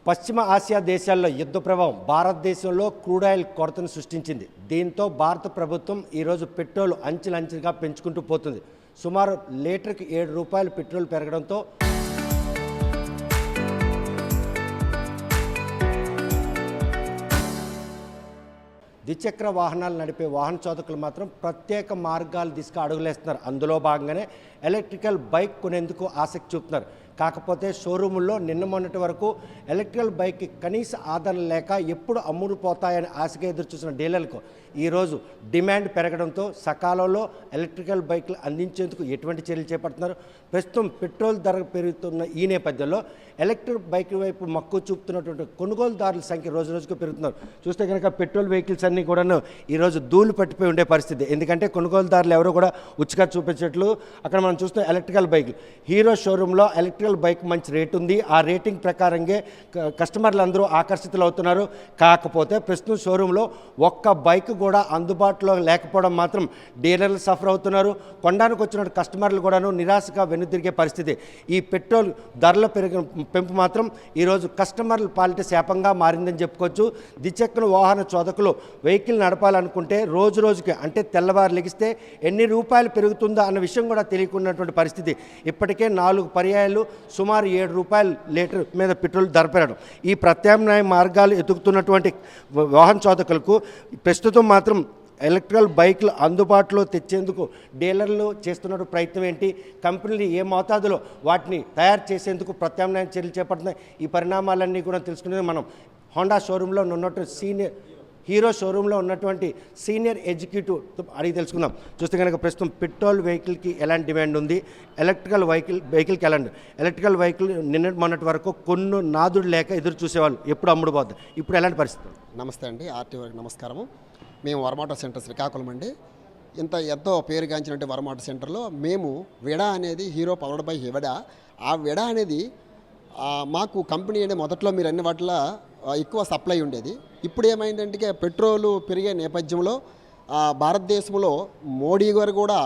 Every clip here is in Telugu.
పశ్చిమ ఆసియా దేశాల్లో యుద్ధ ప్రభావం భారతదేశంలో క్రూడ్ ఆయిల్ కొరతను సృష్టించింది. దీంతో భారత ప్రభుత్వం ఈరోజు పెట్రోల్ అంచెలంచెలుగా పెంచుకుంటూ పోతుంది. సుమారు లీటర్కి ₹7 పెట్రోల్ పెరగడంతో ద్విచక్ర వాహనాలు నడిపే వాహన చోదకులు మాత్రం ప్రత్యేక మార్గాలు దిశగా అడుగులేస్తున్నారు. అందులో భాగంగానే ఎలక్ట్రికల్ బైక్ కొనేందుకు ఆసక్తి చూపుతున్నారు. కాకపోతే షోరూముల్లో నిన్న మొన్నటి వరకు ఎలక్ట్రికల్ బైక్కి కనీస ఆదరణ లేక ఎప్పుడు అమ్ముడుపోతాయని ఆశగా ఎదురు చూసిన డీలర్లకు ఈరోజు డిమాండ్ పెరగడంతో సకాలంలో ఎలక్ట్రికల్ బైక్లు అందించేందుకు ఎటువంటి చర్యలు చేపడుతున్నారు? ప్రస్తుతం పెట్రోల్ ధర పెరుగుతున్న ఈ నేపథ్యంలో ఎలక్ట్రిక్ బైక్ వైపు మక్కువ చూపుతున్నటువంటి కొనుగోలుదారుల సంఖ్య రోజు రోజుకు పెరుగుతున్నారు. చూస్తే కనుక పెట్రోల్ వెహికల్స్ అన్నీ కూడాను ఈరోజు ధూళి పట్టిపోయి ఉండే పరిస్థితి. ఎందుకంటే కొనుగోలుదారులు ఎవరు కూడా ఉచిగా చూపించేట్లు అక్కడ మనం చూస్తున్న ఎలక్ట్రికల్ బైక్లు హీరో షోరూంలో ఎలక్ట్రికల్ బైక్ మంచి రేటు ఉంది. ఆ రేటింగ్ ప్రకారంగా కస్టమర్లు అందరూ ఆకర్షితులు అవుతున్నారు. కాకపోతే ప్రస్తుతం షోరూంలో ఒక్క బైక్ కూడా అందుబాటులో లేకపోవడం మాత్రం డీలర్లు సఫర్ అవుతున్నారు. కొనడానికి వచ్చిన కస్టమర్లు కూడాను నిరాశగా వెనుదిరిగే పరిస్థితి. ఈ పెట్రోల్ ధరల పెంపు మాత్రం ఈరోజు కస్టమర్ల పాలిట శాపంగా మారిందని చెప్పుకోవచ్చు. ద్విచక్ర వాహన చోదకులు వెహికల్ నడపాలనుకుంటే రోజు రోజుకి అంటే తెల్లవారు లెగిస్తే ఎన్ని రూపాయలు పెరుగుతుందో అన్న విషయం కూడా తెలియకున్నటువంటి పరిస్థితి. ఇప్పటికే 4 పర్యాయాలు సుమారు ₹7 లీటర్ మీద పెట్రోల్ ధర పెరగడం. ఈ ప్రత్యామ్నాయ మార్గాలు ఎదుగుతున్నటువంటి వాహన చోదకులకు ప్రస్తుతం మాత్రం ఎలక్ట్రికల్ బైక్లు అందుబాటులో తెచ్చేందుకు డీలర్లు చేస్తున్న ప్రయత్నం ఏంటి? కంపెనీలు ఏ మోతాదులో వాటిని తయారు చేసేందుకు ప్రత్యామ్నాయ చర్యలు చేపడుతున్నాయి? ఈ పరిణామాలన్నీ కూడా తెలుసుకునేది మనం హోండా షోరూంలో ఉన్నటువంటి హీరో షోరూంలో ఉన్నటువంటి సీనియర్ ఎగ్జిక్యూటివ్ అడిగి తెలుసుకుందాం. చూస్తే కనుక ప్రస్తుతం పెట్రోల్ వెహికల్కి ఎలాంటి డిమాండ్ ఉంది, ఎలక్ట్రికల్ వెహికల్కి ఎలాంటి ఎలక్ట్రికల్ వెహికల్ నిన్నటి మొన్నటి వరకు కొన్ని నాదుడు లేక ఎదురు చూసేవాళ్ళు ఎప్పుడు అమ్ముడుపోద్ది, ఇప్పుడు ఎలాంటి పరిస్థితి? నమస్తే అండి, ఆర్టీ వారికి నమస్కారము. మేము వరమాటో సెంటర్ శ్రీకాకుళం అండి. ఎంతో పేరుగాంచినటువంటి వరమాటో సెంటర్లో మేము విడా అనేది హీరో పవర్డ్ బై విడా. ఆ విడా అనేది మాకు కంపెనీ అంటే మొదట్లో మీరు అన్ని వాటిలో ఎక్కువ సప్లై ఉండేది. ఇప్పుడు ఏమైందంటే పెట్రోలు పెరిగే నేపథ్యంలో భారతదేశంలో మోడీ గారు కూడా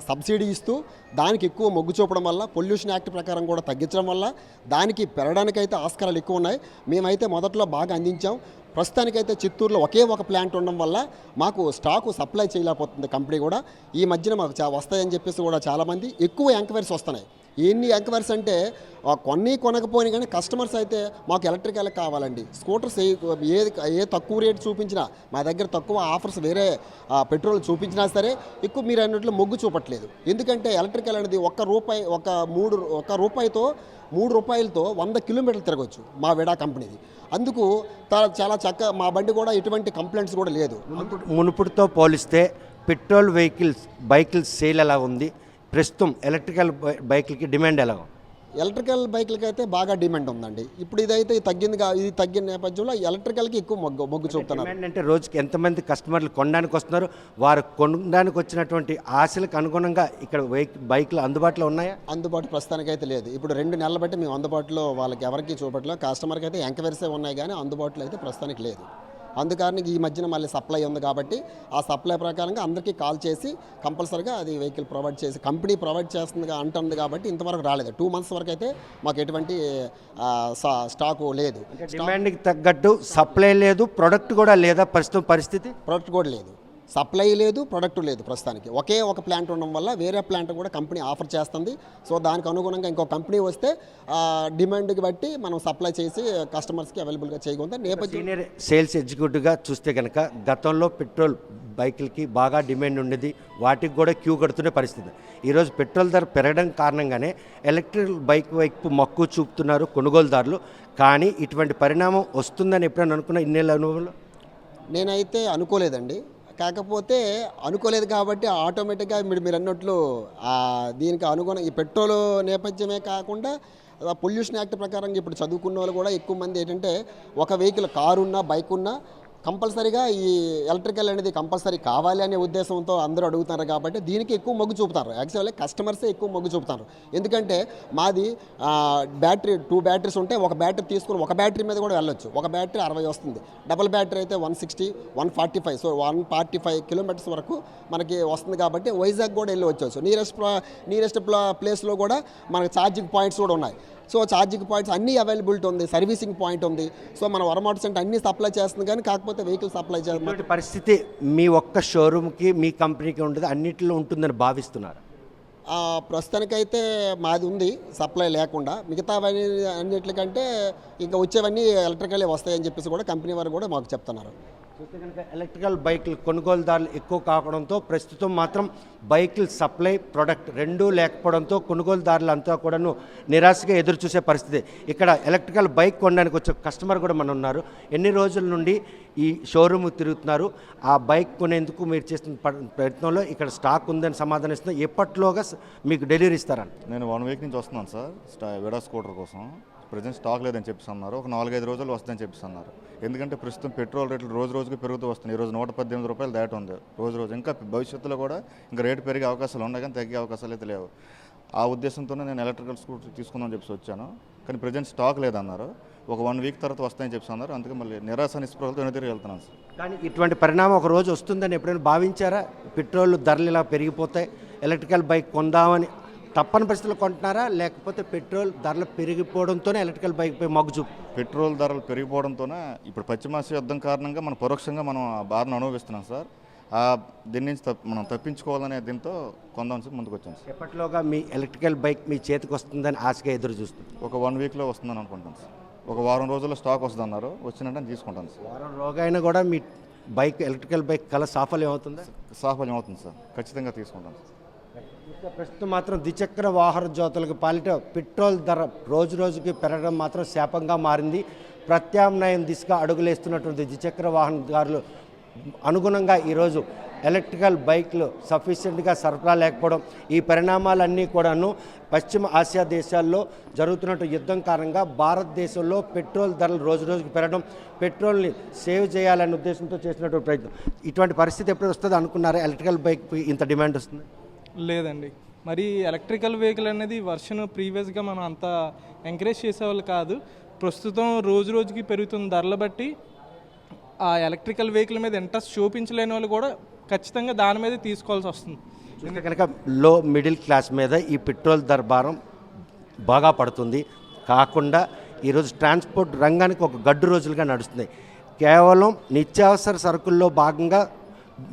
సబ్సిడీ ఇస్తూ దానికి ఎక్కువ మొగ్గు చూపడం వల్ల పొల్యూషన్ యాక్ట్ ప్రకారం కూడా తగ్గించడం వల్ల దానికి పెరగడానికైతే ఆస్కారాలు ఎక్కువ ఉన్నాయి. మేమైతే మొదట్లో బాగా అందించాం. ప్రస్తుతానికైతే చిత్తూరులో ఒకే ఒక ప్లాంట్ ఉండడం వల్ల మాకు స్టాకు సప్లై చేయలేకపోతుంది కంపెనీ కూడా. ఈ మధ్యన మాకు వస్తాయని చెప్పేసి కూడా చాలామంది ఎక్కువ ఎంక్వైరీస్ వస్తున్నాయి. ఎన్ని ఎంక్వైరీస్ అంటే కొనకపోయినా కానీ కస్టమర్స్ అయితే మాకు ఎలక్ట్రికల్ కావాలండి, స్కూటర్స్ ఏ తక్కువ రేటు చూపించినా మా దగ్గర తక్కువ ఆఫర్స్ వేరే పెట్రోల్ చూపించినా సరే ఎక్కువ మీరు అన్నట్లు మొగ్గు చూపట్లేదు. ఎందుకంటే ఎలక్ట్రికల్ అనేది ఒక్క రూపాయితో ₹3 100 కిలోమీటర్లు తిరగవచ్చు మా విడా కంపెనీది. అందుకు చాలా చక్కగా మా బండి కూడా ఎటువంటి కంప్లైంట్స్ కూడా లేదు. మునుపుడితో పోలిస్తే పెట్రోల్ బైకిల్ సేల్ ఎలా ఉంది? ప్రస్తుతం ఎలక్ట్రికల్ బైక్లకి డిమాండ్ ఎలా ఉంది? ఎలక్ట్రికల్ బైక్లకి అయితే బాగా డిమాండ్ ఉందండి. ఇప్పుడు ఇది తగ్గిన నేపథ్యంలో ఎలక్ట్రికల్కి ఎక్కువ మొగ్గు చూపుతున్నారు. అంటే రోజుకి ఎంతమంది కస్టమర్లు కొనడానికి వస్తున్నారు? వారు కొనడానికి వచ్చినటువంటి ఆశలకు అనుగుణంగా ఇక్కడ బైక్లు అందుబాటులో ఉన్నాయా? అందుబాటు ప్రస్తుతానికి అయితే లేదు. ఇప్పుడు 2 నెలలు బట్టి మేము అందుబాటులో వాళ్ళకి ఎవరికి చూపట్లేదు. కస్టమర్కి అయితే ఎంక్వైరీసే ఉన్నాయి కానీ అందుబాటులో అయితే ప్రస్తుతానికి లేదు. అందుకని ఈ మధ్యన మళ్ళీ సప్లై ఉంది కాబట్టి ఆ సప్లై ప్రకారంగా అందరికీ కాల్ చేసి కంపల్సరీగా అది వెహికల్ ప్రొవైడ్ చేసి కంపెనీ ప్రొవైడ్ చేస్తుంది అంటుంది కాబట్టి ఇంతవరకు రాలేదు. 2 మంత్స్ వరకు అయితే మాకు ఎటువంటి స్టాకు లేదు. డిమాండ్కి తగ్గట్టు సప్లై లేదు, ప్రొడక్ట్ కూడా లేదా ప్రస్తుతం పరిస్థితి? ప్రొడక్ట్ కూడా లేదు, సప్లై లేదు, ప్రొడక్ట్ లేదు. ప్రస్తుతానికి ఒకే ఒక ప్లాంట్ ఉండడం వల్ల వేరే ప్లాంట్ కూడా కంపెనీ ఆఫర్ చేస్తుంది. సో దానికి అనుగుణంగా ఇంకో కంపెనీ వస్తే డిమాండ్కి బట్టి మనం సప్లై చేసి కస్టమర్స్కి అవైలబుల్గా చేయగలుగుతాం. సీనియర్ సేల్స్ ఎగ్జిక్యూటివ్గా చూస్తే కనుక గతంలో పెట్రోల్ బైకులకి బాగా డిమాండ్ ఉండేది, వాటికి కూడా క్యూ కడుతున్న పరిస్థితి. ఈరోజు పెట్రోల్ ధర పెరగడం కారణంగానే ఎలక్ట్రికల్ బైక్ వైపు మక్కువ చూపుతున్నారు కొనుగోలుదారులు. కానీ ఇటువంటి పరిణామం వస్తుందని ఎప్పుడైనా అనుకున్న ఇన్నేళ్ళ అనుభవంలో? నేనైతే అనుకోలేదండి. కాకపోతే అనుకోలేదు కాబట్టి ఆటోమేటిక్గా మీరు అన్నట్లు దీనికి అనుగుణం ఈ పెట్రోల్ నేపథ్యమే కాకుండా పొల్యూషన్ యాక్ట్ ప్రకారం ఇప్పుడు చదువుకున్న వాళ్ళు కూడా ఎక్కువ మంది ఏంటంటే ఒక వెహికల్ కారు ఉన్నా బైక్ ఉన్నా కంపల్సరీగా ఈ ఎలక్ట్రికల్ అనేది కంపల్సరీ కావాలి అనే ఉద్దేశంతో అందరూ అడుగుతున్నారు కాబట్టి దీనికి ఎక్కువ మొగ్గు చూపుతారు. యాక్చువల్లీ కస్టమర్సే ఎక్కువ మొగ్గు చూపుతారు. ఎందుకంటే మాది బ్యాటరీ 2 బ్యాటరీస్ ఉంటే ఒక బ్యాటరీ తీసుకుని ఒక బ్యాటరీ మీద కూడా వెళ్ళొచ్చు. ఒక బ్యాటరీ 60 వస్తుంది, డబుల్ బ్యాటరీ అయితే 160, 145. సో 145 కిలోమీటర్స్ వరకు మనకి వస్తుంది కాబట్టి వైజాగ్ కూడా వెళ్ళి వచ్చేవచ్చు. నియరెస్ట్ ప్లేస్లో కూడా మనకి ఛార్జింగ్ పాయింట్స్ కూడా ఉన్నాయి. సో ఛార్జింగ్ పాయింట్స్ అన్నీ అవైలబిలిటీ ఉంది, సర్వీసింగ్ పాయింట్ ఉంది. సో మన వరమాటో సెంటర్ అన్నీ సప్లై చేస్తుంది, కానీ కాకపోతే వెహికల్ సప్లై చేస్తుంది. ఇటువంటి పరిస్థితి మీ ఒక్క షోరూమ్కి మీ కంపెనీకి ఉండదు, అన్నింటిలో ఉంటుందని భావిస్తున్నారు? ప్రస్తుతానికైతే మాది ఉంది సప్లై లేకుండా, మిగతావన్నీ అన్నిటికంటే ఇంకా వచ్చేవన్నీ ఎలక్ట్రికలే వస్తాయని చెప్పేసి కూడా కంపెనీ వారు కూడా మాకు చెప్తున్నారు. చూస్తే కనుక ఎలక్ట్రికల్ బైకులు కొనుగోలుదారులు ఎక్కువ కావడంతో ప్రస్తుతం మాత్రం బైకులు సప్లై ప్రొడక్ట్ రెండూ లేకపోవడంతో కొనుగోలుదారులు అంతా కూడాను నిరాశగా ఎదురు చూసే పరిస్థితి. ఇక్కడ ఎలక్ట్రికల్ బైక్ కొనడానికి వచ్చే కస్టమర్ కూడా మన ఉన్నారు. ఎన్ని రోజుల నుండి ఈ షోరూమ్ తిరుగుతున్నారు? ఆ బైక్ కొనేందుకు మీరు చేస్తున్న ప్రయత్నంలో ఇక్కడ స్టాక్ ఉందని సమాధానం ఇస్తున్నారు. ఎప్పట్లోగా మీకు డెలివరీ ఇస్తారని? నేను 1 వీక్ నుంచి వస్తున్నాను సార్, విడా స్కూటర్ కోసం. ప్రజెంట్ స్టాక్ లేదని చెప్పేసి అన్నారు. ఒక 4-5 రోజులు వస్తుందని చెప్పేసి అన్నారు. ఎందుకంటే ప్రస్తుతం పెట్రోల్ రేట్లు రోజు రోజుకి పెరుగుతూ వస్తున్నాయి. ఈరోజు 118 రూపాయలు దాటి ఉంది రోజు. ఇంకా భవిష్యత్తులో కూడా ఇంకా రేటు పెరిగే అవకాశాలు ఉన్నాయి, కానీ తగ్గే అవకాశాలు అయితే లేవు. ఆ ఉద్దేశంతోనే నేను ఎలక్ట్రికల్ స్కూటర్ తీసుకుందామని చెప్పేసి వచ్చాను. కానీ ప్రజెంట్ స్టాక్ లేదన్నారు. ఒక 1 వీక్ తర్వాత వస్తాయని చెప్పేసి అన్నారు. అందుకే మళ్ళీ నిరాశ నిస్పృహలతో వెనుతిరిగి వెళ్తున్నాను సార్. కానీ ఇటువంటి పరిణామం ఒక రోజు వస్తుందని ఎప్పుడైనా భావించారా? పెట్రోల్ ధరలు ఇలా పెరిగిపోతాయి, ఎలక్ట్రికల్ బైక్ కొందామని తప్పని పరిస్థితులు కొంటున్నారా, లేకపోతే పెట్రోల్ ధరలు పెరిగిపోవడంతోనే ఎలక్ట్రికల్ బైక్పై మొగ్గు చూపు? పెట్రోల్ ధరలు పెరిగిపోవడంతోనే ఇప్పుడు పశ్చిమాసియా యుద్ధం కారణంగా మనం పరోక్షంగా మనం ఆ బాధను అనుభవిస్తున్నాం సార్. దీని నుంచి మనం తప్పించుకోవాలనే దీంతో కొందామని ముందుకు వచ్చాను సార్. ఎప్పటిలోగా మీ ఎలక్ట్రికల్ బైక్ మీ చేతికి వస్తుందని ఆశగా ఎదురు చూస్తుంది? ఒక 1 వీక్లో వస్తుందని అనుకుంటాను సార్. ఒక వారం రోజుల్లో స్టాక్ వస్తుంది అన్నారు, వచ్చినట్టు తీసుకుంటాను సార్. వారం రోజైనా కూడా మీ బైక్ ఎలక్ట్రికల్ బైక్ కల సాఫల్యం అవుతుందా? సాఫల్యం అవుతుంది సార్, ఖచ్చితంగా తీసుకుంటాను సార్. ప్రస్తుతం మాత్రం ద్విచక్ర వాహన జ్యోతులకు పాలిట పెట్రోల్ ధర రోజు రోజుకి పెరగడం మాత్రం శాపంగా మారింది. ప్రత్యామ్నాయం దిశగా అడుగులేస్తున్నటువంటి ద్విచక్ర వాహనదారులు అనుగుణంగా ఈరోజు ఎలక్ట్రికల్ బైక్లు సఫిషియెంట్గా సరఫరా లేకపోవడం, ఈ పరిణామాలన్నీ కూడాను పశ్చిమ ఆసియా దేశాల్లో జరుగుతున్న యుద్ధం కారణంగా భారతదేశంలో పెట్రోల్ ధరలు రోజు రోజుకి పెరగడం, పెట్రోల్ని సేవ్ చేయాలనే ఉద్దేశంతో చేసినటువంటి ప్రయత్నం. ఇటువంటి పరిస్థితి ఎప్పుడు వస్తుంది అనుకున్నారా? ఎలక్ట్రికల్ బైక్ ఇంత డిమాండ్ వస్తుంది? లేదండి, మరి ఎలక్ట్రికల్ వెహికల్ అనేది వర్షన్ ప్రీవియస్గా మనం అంత ఎంకరేజ్ చేసేవాళ్ళు కాదు. ప్రస్తుతం రోజు రోజుకి పెరుగుతున్న ధరలు బట్టి ఆ ఎలక్ట్రికల్ వెహికల్ మీద ఇంట్రెస్ట్ చూపించలేని వాళ్ళు కూడా ఖచ్చితంగా దాని మీద తీసుకోవాల్సి వస్తుంది. చూస్తే కనుక లో మిడిల్ క్లాస్ మీద ఈ పెట్రోల్ ధర భారం బాగా పడుతుంది. కాకుండా ఈరోజు ట్రాన్స్పోర్ట్ రంగానికి ఒక గడ్డు రోజులుగా నడుస్తుంది. కేవలం నిత్యావసర సరుకుల్లో భాగంగా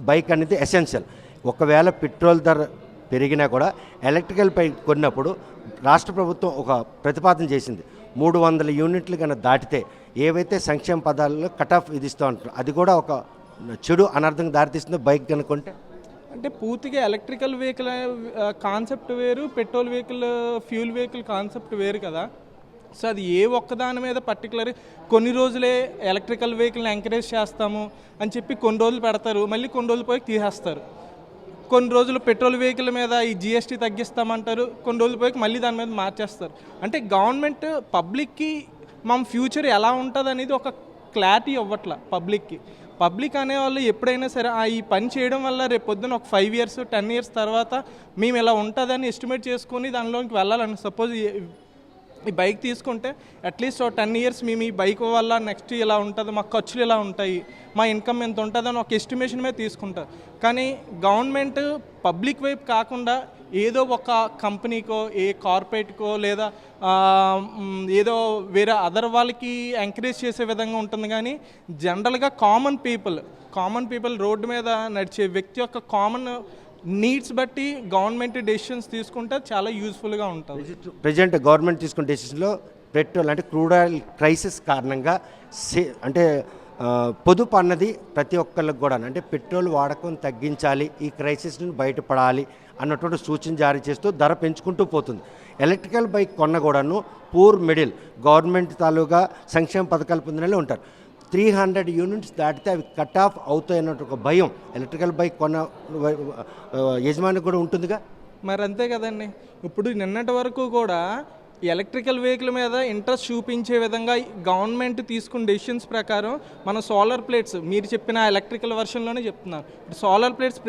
బైక్ అనేది ఎసెన్షియల్. ఒకవేళ పెట్రోల్ ధర పెరిగినా కూడా ఎలక్ట్రికల్ బైక్ కొన్నప్పుడు రాష్ట్ర ప్రభుత్వం ఒక ప్రతిపాదన చేసింది. 300 యూనిట్లు కన్నా దాటితే ఏవైతే సంక్షేమ పదాలలో కట్ ఆఫ్ విధిస్తూ ఉంటారు, అది కూడా ఒక చెడు అనర్థంగా దారితీస్తుంది బైక్ కనుక్కుంటే. అంటే పూర్తిగా ఎలక్ట్రికల్ వెహికల్ కాన్సెప్ట్ వేరు, petrol vehicle fuel vehicle concept వేరు కదా. సో అది ఏ ఒక్కదాని మీద పర్టికులర్ కొన్ని రోజులే ఎలక్ట్రికల్ వెహికల్ని ఎంకరేజ్ చేస్తాము అని చెప్పి కొన్ని రోజులు పెడతారు, మళ్ళీ కొన్ని రోజులు పోయి తీసేస్తారు. కొన్ని రోజులు పెట్రోల్ వెహికల్ మీద ఈ జిఎస్టీ తగ్గిస్తామంటారు, కొన్ని రోజులు పోయి మళ్ళీ దాని మీద మార్చేస్తారు. అంటే గవర్నమెంట్ పబ్లిక్కి మన ఫ్యూచర్ ఎలా ఉంటుంది అనేది ఒక క్లారిటీ ఇవ్వట్ల పబ్లిక్కి. పబ్లిక్ అనేవాళ్ళు ఎప్పుడైనా సరే ఈ పని చేయడం వల్ల రేపు పొద్దున ఒక 5 years 10 years తర్వాత మేము ఇలా ఉంటుందని ఎస్టిమేట్ చేసుకొని దానిలోకి వెళ్ళాలని. సపోజ్ ఈ బైక్ తీసుకుంటే అట్లీస్ట్ 10 years మేము ఈ బైక్ వల్ల నెక్స్ట్ ఇలా ఉంటుంది, మా ఖర్చులు ఇలా ఉంటాయి, మా ఇన్కమ్ ఎంత ఉంటుంది అని ఒక ఎస్టిమేషన్ మీద తీసుకుంటారు. కానీ గవర్నమెంట్ పబ్లిక్ వైపు కాకుండా ఏదో ఒక కంపెనీకో ఏ కార్పొరేట్కో లేదా ఏదో వేరే అదర్ వాళ్ళకి ఎంకరేజ్ చేసే విధంగా ఉంటుంది. కానీ జనరల్గా కామన్ పీపుల్ రోడ్డు మీద నడిచే వ్యక్తి యొక్క కామన్ నీడ్స్ బట్టి గవర్నమెంట్ డెసిషన్స్ తీసుకుంటే చాలా యూజ్ఫుల్గా ఉంటుంది. ప్రజెంట్ గవర్నమెంట్ తీసుకున్న డెసిషన్లో పెట్రోల్ అంటే క్రూడ్ ఆయిల్ క్రైసిస్ కారణంగా అంటే పొదుపు అన్నది ప్రతి ఒక్కళ్ళకి కూడా అంటే పెట్రోల్ వాడకం తగ్గించాలి, ఈ క్రైసిస్ నుండి బయటపడాలి అన్నటువంటి సూచన జారీ చేస్తూ ధర పెంచుకుంటూ పోతుంది. ఎలక్ట్రికల్ బైక్ కొన్న కూడాను పూర్ మిడిల్ గవర్నమెంట్ తాలూగా సంక్షేమ పథకాలు పొందిన ఉంటారు. 300 యూనిట్స్ దాటితే అవి కట్ ఆఫ్ అవుతాయి అన్నట్టు ఒక భయం ఎలక్ట్రికల్ బైక్ కొన్న యజమానికి కూడా ఉంటుందిగా. మరి అంతే కదండి. ఇప్పుడు నిన్నటి వరకు కూడా ఎలక్ట్రికల్ వెహికల్ మీద ఇంట్రెస్ట్ చూపించే విధంగా గవర్నమెంట్ తీసుకున్న డెసిషన్స్ ప్రకారం మన సోలార్ ప్లేట్స్ మీరు చెప్పిన ఎలక్ట్రికల్ వర్షన్లోనే చెప్తున్నారు. సోలార్ ప్లేట్స్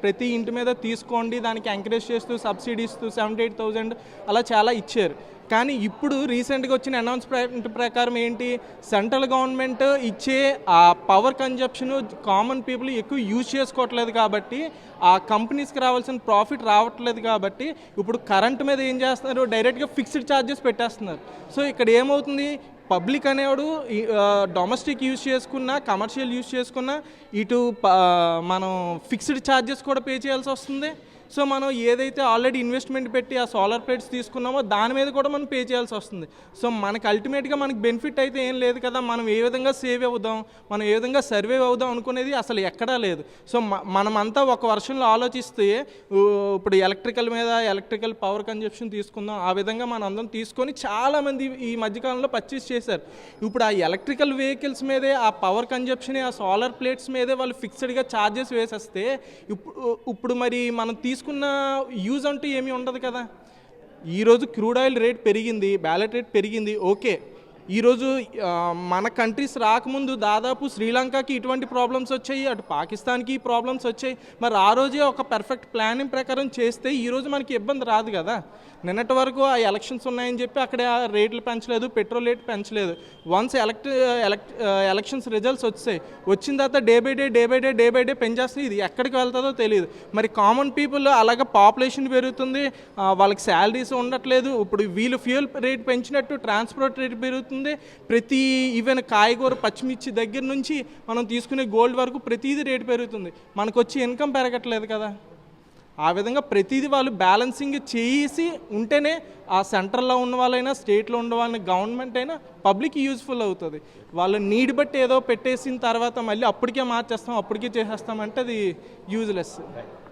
ప్రతి ఇంటి మీద తీసుకోండి, దానికి ఎంకరేజ్ చేస్తూ సబ్సిడీ ఇస్తూ 78,000 అలా చాలా ఇచ్చారు. కానీ ఇప్పుడు రీసెంట్గా వచ్చిన అనౌన్స్మెంట్ ప్రకారం ఏంటి, సెంట్రల్ గవర్నమెంట్ ఇచ్చే ఆ పవర్ కన్జప్షన్ కామన్ పీపుల్ ఎక్కువ యూజ్ చేసుకోవట్లేదు కాబట్టి ఆ కంపెనీస్కి రావాల్సిన ప్రాఫిట్ రావట్లేదు కాబట్టి ఇప్పుడు కరెంట్ మీద ఏం చేస్తున్నారు, డైరెక్ట్గా ఫిక్స్డ్ ఛార్జెస్ పెట్టేస్తున్నారు. సో ఇక్కడ ఏమవుతుంది, పబ్లిక్ అనేవాడు డొమెస్టిక్ యూజ్ చేసుకున్నా కమర్షియల్ యూజ్ చేసుకున్నా ఇటు మనం ఫిక్స్డ్ ఛార్జెస్ కూడా పే చేయాల్సి వస్తుంది. సో మనం ఏదైతే ఆల్రెడీ ఇన్వెస్ట్మెంట్ పెట్టి ఆ సోలార్ ప్లేట్స్ తీసుకున్నామో దాని మీద కూడా మనం పే చేయాల్సి వస్తుంది. సో మనకి అల్టిమేట్గా మనకి బెనిఫిట్ అయితే ఏం లేదు కదా, మనం ఏ విధంగా సేవ్ అవుదాం, మనం ఏ విధంగా సర్వైవ్ అవుదాం అనుకునేది అసలు ఎక్కడా లేదు. సో మనమంతా ఒక వర్షన్లో ఆలోచిస్తే ఇప్పుడు ఎలక్ట్రికల్ పవర్ కన్జప్షన్ తీసుకుందాం, ఆ విధంగా మనం అందరం తీసుకొని చాలామంది ఈ మధ్యకాలంలో పర్చేస్ చేశారు. ఇప్పుడు ఆ ఎలక్ట్రికల్ వెహికల్స్ మీదే ఆ పవర్ కన్జప్షన్ ఆ సోలార్ ప్లేట్స్ మీదే వాళ్ళు ఫిక్స్డ్గా ఛార్జెస్ వేసేస్తే ఇప్పుడు మరి మనం తీసుకున్న యూజ్ అంటూ ఏమీ ఉండదు కదా. ఈరోజు క్రూడ్ ఆయిల్ రేట్ పెరిగింది, బ్యాలెట్ రేట్ పెరిగింది, ఓకే. ఈరోజు మన కంట్రీస్ రాకముందు దాదాపు శ్రీలంకకి ఇటువంటి ప్రాబ్లమ్స్ వచ్చాయి, అటు పాకిస్తాన్కి ప్రాబ్లమ్స్ వచ్చాయి. మరి ఆ రోజే ఒక పర్ఫెక్ట్ ప్లానింగ్ ప్రకారం చేస్తే ఈరోజు మనకి ఇబ్బంది రాదు కదా. నిన్నటి వరకు ఆ ఎలక్షన్స్ ఉన్నాయని చెప్పి అక్కడ రేట్లు పెంచలేదు, పెట్రోల్ రేట్ పెంచలేదు. వన్స్ ఎలక్షన్స్ రిజల్ట్స్ వచ్చిన తర్వాత డే బై డే పెంచేస్తే ఇది ఎక్కడికి వెళ్తుందో తెలియదు. మరి కామన్ పీపుల్ అలాగే పాపులేషన్ పెరుగుతుంది, వాళ్ళకి శాలరీస్ ఉండట్లేదు. ఇప్పుడు వీళ్ళు ఫ్యూయల్ రేట్ పెంచినట్టు ట్రాన్స్పోర్ట్ రేట్ పెరుగుతుంది. ప్రతి ఈవెన్ కాయగూర పచ్చిమిర్చి దగ్గర నుంచి మనం తీసుకునే గోల్డ్ వరకు ప్రతిదీ రేటు పెరుగుతుంది. మనకు వచ్చి ఇన్కమ్ పెరగట్లేదు కదా. ఆ విధంగా ప్రతిదీ వాళ్ళు బ్యాలెన్సింగ్ చేసి ఉంటేనే ఆ సెంట్రల్లో ఉన్న వాళ్ళైనా స్టేట్లో ఉన్న వాళ్ళని గవర్నమెంట్ అయినా పబ్లిక్ యూజ్ఫుల్ అవుతుంది. వాళ్ళ నీడ్ బట్టి ఏదో పెట్టేసిన తర్వాత మళ్ళీ అప్పటికే మార్చేస్తాం, అప్పటికే చేసేస్తామంటే అది యూజ్లెస్.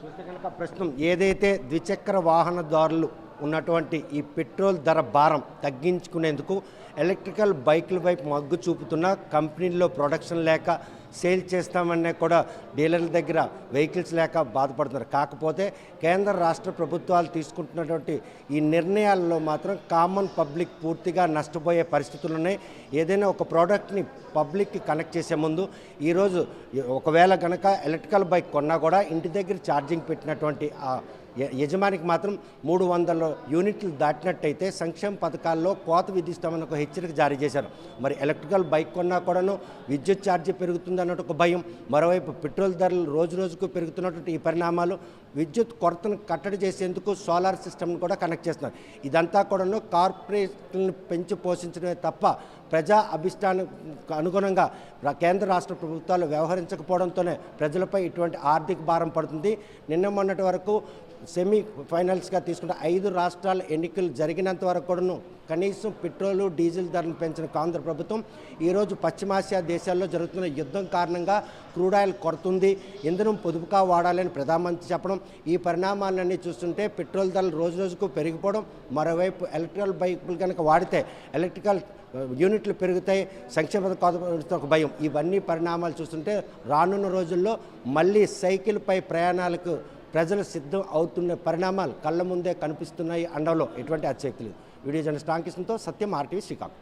చూస్తే కనుక ప్రస్తుతం ఏదైతే ద్విచక్ర వాహనదారులు ఉన్నటువంటి ఈ పెట్రోల్ ధర భారం తగ్గించుకునేందుకు ఎలక్ట్రికల్ బైకుల వైపు మగ్గు చూపుతున్న కంపెనీల్లో ప్రొడక్షన్ లేక సేల్ చేస్తామనే కూడా డీలర్ల దగ్గర వెహికల్స్ లేక బాధపడుతున్నారు. కాకపోతే కేంద్ర రాష్ట్ర ప్రభుత్వాలు తీసుకుంటున్నటువంటి ఈ నిర్ణయాల్లో మాత్రం కామన్ పబ్లిక్ పూర్తిగా నష్టపోయే పరిస్థితులు ఉన్నాయి. ఏదైనా ఒక ప్రోడక్ట్ని పబ్లిక్కి కనెక్ట్ చేసే ముందు ఈరోజు ఒకవేళ కనుక ఎలక్ట్రికల్ బైక్ కొన్నా కూడా ఇంటి దగ్గర ఛార్జింగ్ పెట్టినటువంటి యజమానికి మాత్రం 300 యూనిట్లు దాటినట్టయితే సంక్షేమ పథకాల్లో కోత విధిస్తామని ఒక హెచ్చరిక జారీ చేశారు. మరి ఎలక్ట్రికల్ బైక్ కొన్నా కూడాను విద్యుత్ ఛార్జీ పెరుగుతుంది అన్నట్టు ఒక భయం, మరోవైపు పెట్రోల్ ధరలు రోజుకు పెరుగుతున్నటువంటి ఈ పరిణామాలు విద్యుత్ కొరతను కట్టడి చేసేందుకు సోలార్ సిస్టమ్ను కూడా కనెక్ట్ చేస్తున్నారు. ఇదంతా కూడాను కార్పొరేట్లను పెంచి పోషించడమే తప్ప ప్రజా అభిష్టానికి అనుగుణంగా కేంద్ర రాష్ట్ర ప్రభుత్వాలు వ్యవహరించకపోవడంతోనే ప్రజలపై ఇటువంటి ఆర్థిక భారం పడుతుంది. నిన్న మొన్నటి వరకు సెమీ ఫైనల్స్గా తీసుకుంటే 5 రాష్ట్రాల ఎన్నికలు జరిగినంత వరకు కూడాను కనీసం పెట్రోలు డీజిల్ ధరను పెంచిన కేంద్ర ప్రభుత్వం ఈరోజు పశ్చిమాసియా దేశాల్లో జరుగుతున్న యుద్ధం కారణంగా క్రూడ్ ఆయిల్ కొరతుంది, ఇంధనం పొదుపుగా వాడాలని ప్రధానమంత్రి చెప్పడం, ఈ పరిణామాలన్నీ చూస్తుంటే పెట్రోల్ ధరలు రోజుకు పెరిగిపోవడం, మరోవైపు ఎలక్ట్రికల్ బైకులు కనుక వాడితే ఎలక్ట్రికల్ యూనిట్లు పెరుగుతాయి, సంక్షేమ పథకాలతో ఒక భయం, ఇవన్నీ పరిణామాలు చూస్తుంటే రానున్న రోజుల్లో మళ్ళీ సైకిల్పై ప్రయాణాలకు ప్రజలు సిద్ధం అవుతున్న పరిణామాలు కళ్ళ ముందే కనిపిస్తున్నాయి అనడంలో ఎటువంటి అతిశక్తి లేదు. వీడియో జర్నలిస్ట్ రామకృష్ణతో సత్యం, RTV శ్రీకాకుళం.